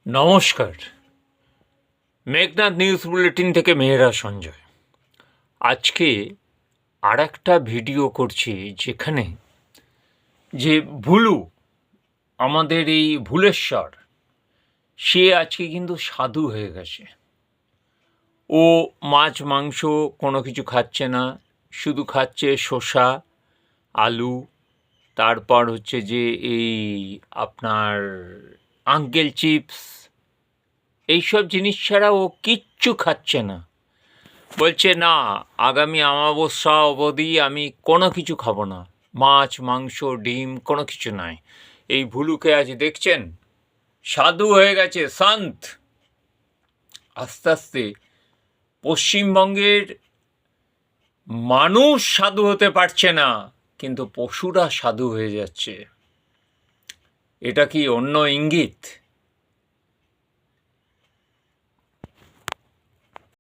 নমস্কার। Meghnad news bulletin থেকে মেহেরা সঞ্জয়। আজকে আর একটা ভিডিও করছি যেখানে যে ভুলু, আমাদের এই ভুলেশ্বর, সে আজকে কিন্তু সাধু হয়ে গেছে। ও মাছ মাংস কোনো কিছু খাচ্ছে না, শুধু খাচ্ছে শসা, আলু, তারপর হচ্ছে যে এই আপনার আঙ্কেল চিপস, এইসব জিনিস ছাড়া ও কিচ্ছু খাচ্ছে না। বলছে না, আগামী অমাবস্যা অবধি আমি কোনো কিছু খাবো না, মাছ মাংস ডিম কোনো কিছু নয়। এই ভুলুকে আজ দেখছেন সাধু হয়ে গেছে, সন্ত। আস্তে আস্তে পশ্চিমবঙ্গের মানুষ সাধু হতে পারছে না, কিন্তু পশুরা সাধু হয়ে যাচ্ছে। এটা কি অন্য ইঙ্গিত?